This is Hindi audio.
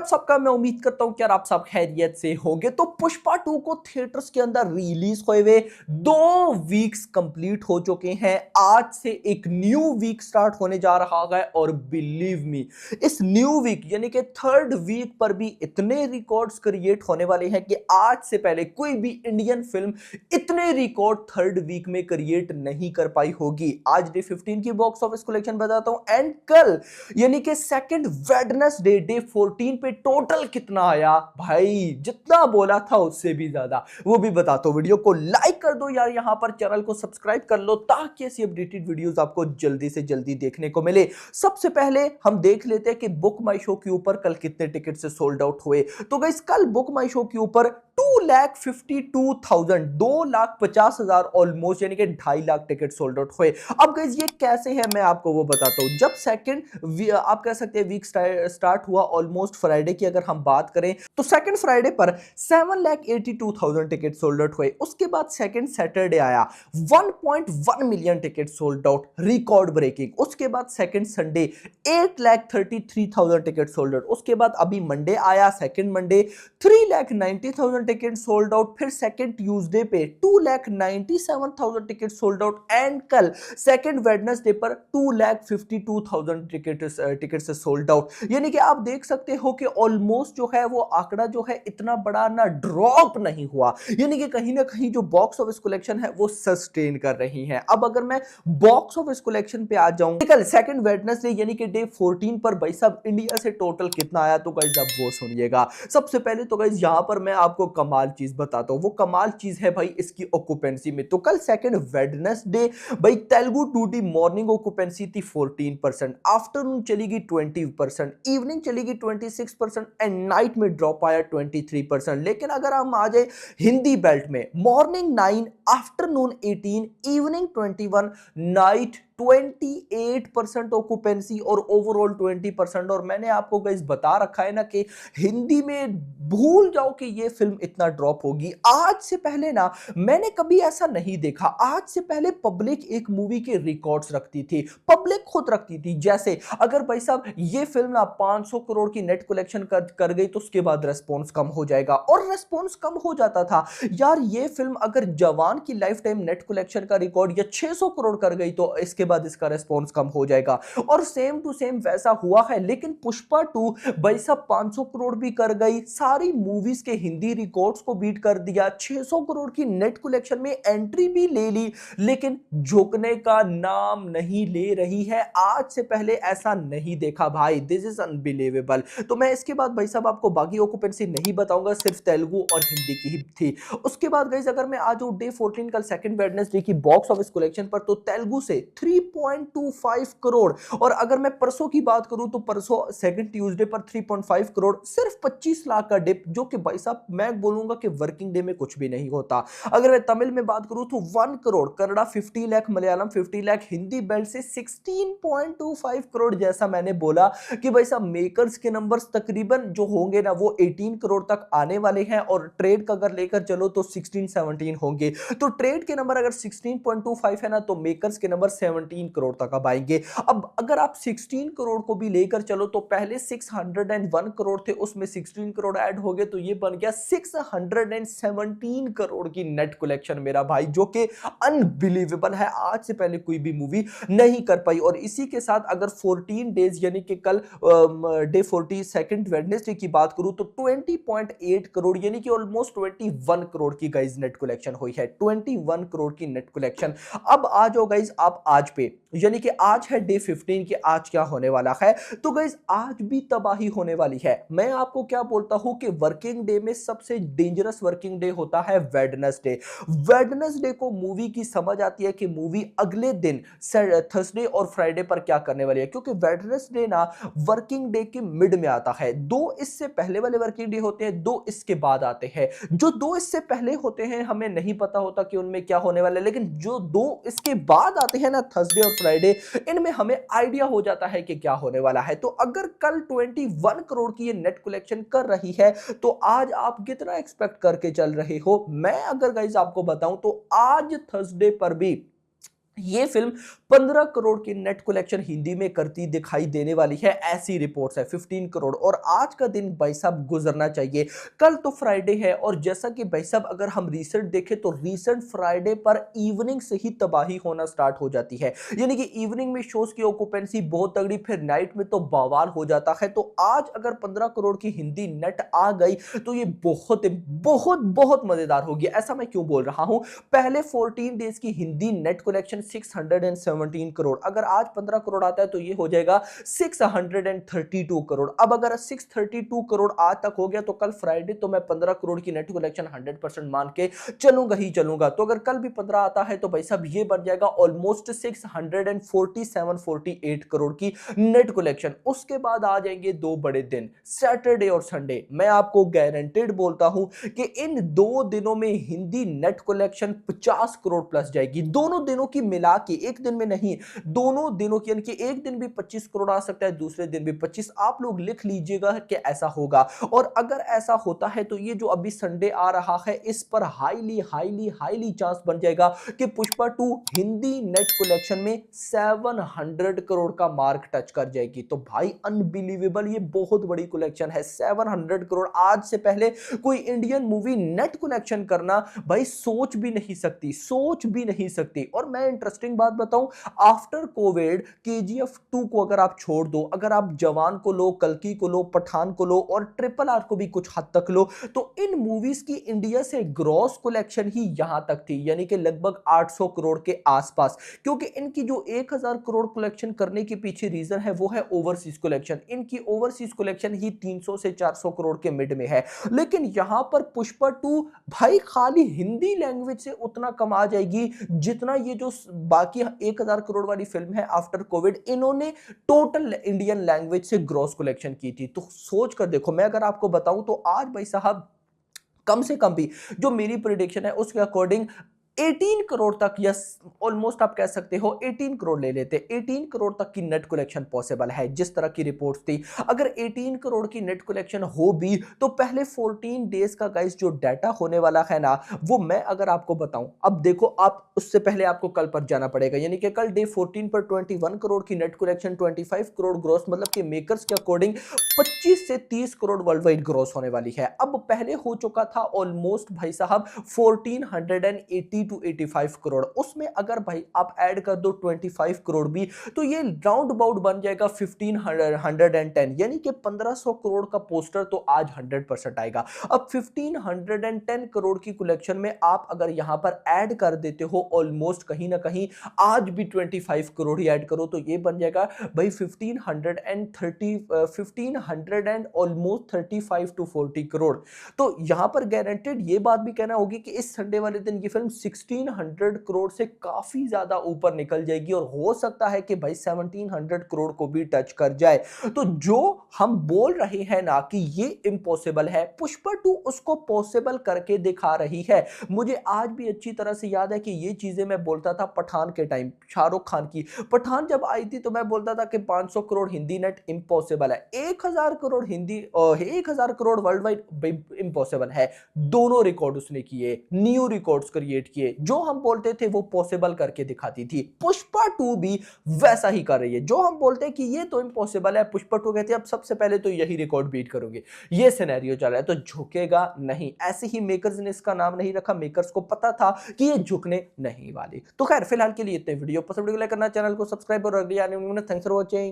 आप सबका मैं उम्मीद करता हूं कि यार आप सब खैरियत से होंगे। तो पुष्पा 2 को थिएटर्स के अंदर रिलीज हुए हुए 2 वीक्स कंप्लीट हो चुके हैं। आज से एक न्यू वीक स्टार्ट होने जा रहा है और बिलीव मी इस न्यू वीक यानी कि थर्ड वीक पर भी इतने रिकॉर्ड्स क्रिएट होने वाले हैं कि आज से पहले कोई भी इंडियन फिल्म इतने रिकॉर्ड थर्ड वीक में क्रिएट नहीं कर पाई होगी। आज डे 15 की बॉक्स ऑफिस कलेक्शन बताता हूं एंड कल यानी कि सेकंड वेडनेसडे डे 14 पे टोटल कितना आया भाई, जितना बोला था उससे भी ज्यादा, वो भी बताता हूं। वीडियो को लाइक कर दो यार, यहां पर चैनल को सब्सक्राइब कर लो ताकि ऐसी अपडेटेड वीडियोस आपको जल्दी से जल्दी देखने को मिले। सबसे पहले हम देख लेते हैं कि बुक माई शो के ऊपर कल कितने टिकट से सोल्ड आउट हुए। तो गाइस कल बुक माई शो के ऊपर 2,52,000 2,50,000 ऑलमोस्ट यानी कि 2.5 लाख टिकट सोल्ड आउट हुए। अब गाइस ये कैसे है मैं आपको वो बताता हूं। जब सेकंड आप कह सकते हैं वीक स्टार्ट हुआ ऑलमोस्ट फ्राइडे की अगर हम बात करें तो सेकंड फ्राइडे पर 7,82,000 टिकट सोल्ड आउट हुए। उसके बाद सेकंड सैटरडे आया 1.1 million ticket sold out, record breaking. उसके बाद second Sunday 8,33,000 ticket sold out. उसके बाद अभी मंडे आया, second Monday 3,90,000 ticket sold out. फिर सेकंड ट्यूसडे पे 2,97,000 टिकट सोल्ड आउट एंड कल सेकंड वेडनेसडे पर 2,52,000 टिकट से सोल्ड आउट। यानी कि आप देख सकते हो कि ऑलमोस्ट जो है वो आंकड़ा जो है इतना बड़ा ना ड्रॉप नहीं हुआ, यानी कि कहीं ना कहीं जो बॉक्स ऑफिस कलेक्शन है वो सस्टेन कर रही है। अब अगर मैं बॉक्स ऑफिस कलेक्शन पे आ जाऊं कल सेकंड वेडनेसडे यानी कि डे 14 पर भाई साहब इंडिया से टोटल कितना आया तो गाइस अब वो सुनिएगा। सबसे पहले तो गाइस यहां पर मैं आपको कमाल चीज बताता हूं। वो कमाल चीज है भाई इसकी ऑक्यूपेंसी में। तो कल सेकंड वेडनेसडे भाई तेलुगु 2D मॉर्निंग ऑक्यूपेंसी थी 14%, आफ्टरनून चली गई 20%, इवनिंग चली गई 26% एंड नाइट में ड्रॉप आया 23%। लेकिन अगर हम आ जाए हिंदी बेल्ट में, morning 9, afternoon 18, evening 21, night 28% occupancy और ओवरऑल 20%। और मैंने आपको गाइस बता रखा है ना कि हिंदी में भूल जाओ कि ये फिल्म इतना ड्रॉप होगी। आज से पहले ना मैंने कभी ऐसा नहीं देखा। आज से पहले पब्लिक एक मूवी के रिकॉर्ड्स रखती थी, पब्लिक खुद रखती थी। जैसे अगर भाई साहब ये फिल्म ना 500 करोड़ की नेट कलेक्शन कर गई तो उसके बाद रेस्पॉन्स कम हो जाएगा, और रेस्पॉन्स कम हो जाता था। यार ये फिल्म अगर जवान की लाइफ टाइम नेट कलेक्शन का रिकॉर्ड या 600 करोड़ कर गई तो इसके बाद इसका रेस्पॉन्स कम हो जाएगा, और सेम टू सेम वैसा हुआ है। लेकिन पुष्पा 2 भाई साहब 500 करोड़ भी कर गई, सारी मूवीज के हिंदी रिकॉर्ड्स को बीट कर दिया, 600 करोड़ की नेट कलेक्शन में एंट्री भी ले ली, लेकिन झुकने का नाम नहीं ले रही है। आज से पहले ऐसा नहीं देखा भाई, दिस इज अनबिलीवेबल। तो मैं इसके बाद भाई साहब आपको बाकी ऑक्यूपेंसी नहीं बताऊंगा, सिर्फ तेलुगु और हिंदी की ही थी। उसके बाद गाइस अगर मैं आ जाऊं डे 14 कल सेकंड वेडनेसडे की बॉक्स ऑफिस कलेक्शन पर, तो तेलुगु से 3.25 करोड़, और अगर मैं परसों की बात करूं तो परसों सेकंड ट्यूसडे पर 3.5 करोड़, सिर्फ 25 लाख का डिप, जो कि भाई साहब मैं बोलूंगा कि वर्किंग डे में कुछ भी नहीं होता। अगर मैं तमिल में बात करूं तो 1 करोड़, कन्नड़ा 50 लाख, मलयालम 50 लाख, हिंदी बेल्ट से 16.25 करोड़। जैसा मैंने बोला कि भाई साहब मेकर्स के नंबर्स तकरीबन जो होंगे ना वो 18 करोड़ तक आने वाले हैं, और ट्रेड का अगर लेकर चलो तो 16-17 होंगे। तो ट्रेड के नंबर अगर 16.25 है ना तो मेकर्स के नंबर 17 करोड़ तक अब आएंगे। अब अगर आप 16 करोड़ को भी लेकर चलो तो पहले 601 करोड़ थे, उसमें 16 करोड़ ऐड हो गए तो ये बन गया 617 करोड़ की नेट कलेक्शन मेरा भाई, जो कि अनबिलीवेबल है। आज से पहले कोई भी मूवी नहीं कर पाई। और इसी के साथ अगर 14 डेज यानी कि कल डे 40 सेकंड वेडनेसडे की बात करूं तो 20.8 करोड़ यानी कि ऑलमोस्ट 21 करोड़ की गाइस नेट कलेक्शन हुई है, 21 करोड़ की नेट कलेक्शन। अब आ जाओ गाइस आप आज पे, यानी कि आज है डे 15 कि आज क्या होने वाला है। तो गाइस आज भी तबाही होने वाली है। मैं आपको क्या बोलता हूं कि वर्किंग डे में सबसे डेंजरस वर्किंग डे होता है वेडनेसडे। वेडनेसडे को मूवी की समझ आती है कि मूवी अगले दिन थर्सडे और फ्राइडे पर क्या करने वाली है, क्योंकि वेडनेसडे ना वर्किंग डे के मिड में आता है। 2 इससे पहले वाले वर्किंग डे होते हैं, 2 इसके बाद आते हैं। जो 2 इससे पहले होते हैं हमें नहीं पता होता कि उनमें क्या होने वाला है, लेकिन जो 2 इसके बाद आते हैं ना थर्सडे और फ्राइडे, इनमें हमें आइडिया हो जाता है कि क्या होने वाला है। तो अगर कल 21 करोड़ की ये नेट कलेक्शन कर रही है तो आज आप कितना एक्सपेक्ट करके चल रहे हो। मैं अगर गाइस आपको बताऊं तो आज थर्सडे पर भी ये फिल्म 15 करोड़ की नेट कलेक्शन हिंदी में करती दिखाई देने वाली है, ऐसी रिपोर्ट्स है। 15 करोड़। और आज का दिन भाई साहब गुजरना चाहिए। कल तो फ्राइडे है और जैसा कि भाई साहब अगर हम रीसेंट देखें तो रीसेंट फ्राइडे पर इवनिंग से ही तबाही होना स्टार्ट हो जाती है, यानी कि इवनिंग में शोज की ऑक्यूपेंसी बहुत तगड़ी, फिर नाइट में तो बवाल हो जाता है। तो आज अगर 15 करोड़ की हिंदी नेट आ गई तो ये बहुत बहुत बहुत मजेदार होगी। ऐसा मैं क्यों बोल रहा हूं? पहले 14 डेज की हिंदी नेट कलेक्शन 617 करोड़, अगर आज 15 करोड़ आता है तो ये हो जाएगा 632 करोड़। अब अगर 632 करोड़ आज तक हो गया तो कल फ्राइडे तो मैं 15 करोड़ की नेट कलेक्शन 100% मान के चलूंगा ही चलूंगा। तो अगर कल भी 15 आता है तो भाई साहब ये बन जाएगा ऑलमोस्ट 647-48 करोड़ की नेट कलेक्शन। उसके बाद आ जाएंगे दो बड़े दिन, सैटरडे और संडे। मैं आपको गारंटेड बोलता हूं कि इन दो दिनों में Hindi net collection 50 crore plus जाएगी। दोनों दिनों की मिला के, एक दिन में नहीं, दोनों दिनों की, यानी कि एक दिन भी 25 करोड़ आ सकता है, दूसरे दिन भी 25। आप लोग लिख लीजिएगा कि ऐसा होगा। और अगर ऐसा होता है तो ये जो अभी संडे आ रहा है इस पर हाईली हाईली हाईली चांस बन जाएगा कि पुष्पा 2 हिंदी नेट कलेक्शन में 700 करोड़ का मार्क टच कर जाएगी। तो भाई अनबिलीवेबल, ये बहुत बड़ी कलेक्शन है। 700 करोड़ आज से पहले कोई इंडियन मूवी नेट कलेक्शन करना भाई सोच भी नहीं सकती, सोच भी नहीं सकती। और मैं इंटरेस्टिंग बात बताऊं, आफ्टर कोविड केजीएफ 2 को अगर आप छोड़ दो, अगर आप जवान को लो, कल्कि को लो, पठान को लो और ट्रिपल आर को भी कुछ हद तक लो, तो इन मूवीज की इंडिया से ग्रॉस कलेक्शन ही यहां तक थी, यानी कि लगभग 800 करोड़ के आसपास। क्योंकि इनकी जो 1000 करोड़ कलेक्शन करने के पीछे रीजन है वो है ओवरसीज कलेक्शन। इनकी ओवरसीज कलेक्शन ही 300 से 400 करोड़ के मिड में है। लेकिन यहां पर पुष्पा 2 भाई खाली हिंदी लैंग्वेज से उतना कमा जाएगी जितना ये जो बाकी 1000 करोड़ वाली फिल्म है आफ्टर कोविड, इन्होंने टोटल इंडियन लैंग्वेज से ग्रॉस कलेक्शन की थी। तो सोच कर देखो, मैं अगर आपको बताऊं तो आज भाई साहब कम से कम भी जो मेरी प्रिडिक्शन है उसके अकॉर्डिंग 18 करोड़ तक, या ऑलमोस्ट आप कह सकते हो 18 करोड़ ले लेते, 18 करोड़ तक की नेट कलेक्शन पॉसिबल है जिस तरह की रिपोर्ट्स थी। अगर 18 करोड़ की नेट कलेक्शन हो भी तो पहले 14 डेज का गाइस जो डाटा होने वाला है ना, वो मैं अगर आपको बताऊं, अब देखो आप उससे पहले आपको कल पर जाना पड़ेगा, यानी कि कल डे 14 पर 21 करोड़ की नेट कलेक्शन, 25 करोड़ ग्रॉस, मतलब कि मेकर्स के अकॉर्डिंग 25 से 30 करोड़ वर्ल्ड वाइड ग्रॉस होने वाली है। अब पहले हो चुका था ऑलमोस्ट भाई साहब 1480 टू 85 करोड़, उसमें अगर भाई आप ऐड कर दो 25 करोड़ भी तो ये राउंड अबाउट बन जाएगा 1510, यानी कि 1500 करोड़ का पोस्टर तो आज 100% आएगा। अब 1510 करोड़ की कलेक्शन में आप अगर यहां पर ऐड कर देते हो ऑलमोस्ट कहीं ना कहीं आज भी 25 करोड़ ही ऐड करो तो ये बन जाएगा भाई 1530 एंड ऑलमोस्ट 35 टू 40 करोड़। तो यहां पर गारंटेड ये बात भी कहना होगी कि इस संडे वाले दिन ये फिल्म 1600 करोड़ से काफी ज्यादा ऊपर निकल जाएगी और हो सकता है कि भाई 1700 करोड़ को भी टच कर जाए। तो जो हम बोल रहे हैं ना कि ये इम्पॉसिबल है, पुष्पा 2 उसको पॉसिबल करके दिखा रही है। मुझे आज भी अच्छी तरह से याद है कि ये चीजें मैं बोलता था पठान के टाइम, शाहरुख खान की पठान जब आई थी तो मैं बोलता था कि 500 करोड़ हिंदी नेट इम्पॉसिबल है, 1000 crore Hindi 1000 crore world wide impossible है। दोनों रिकॉर्ड उसने किए, न्यू रिकॉर्ड्स क्रिएट किए, जो हम बोलते थे वो पॉसिबल करके दिखाती थी। पुष्पा 2 भी वैसा ही कर रही है, जो हम बोलते हैं कि ये तो इम्पॉसिबल है, पुष्पा 2 कहती है अब सबसे पहले तो यही रिकॉर्ड बीट करोगे। ये सिनेरियो चल रहा है तो झुकेगा नहीं। ऐसे ही मेकर्स ने इसका नाम नहीं रखा, मेकर्स को पता था कि ये झुकने नहीं वाली। तो खैर फिलहाल के लिए इतने, वीडियो पसंद लाइक करना, चैनल को सब्सक्राइब और अगली आने वाली। Thanks for watching.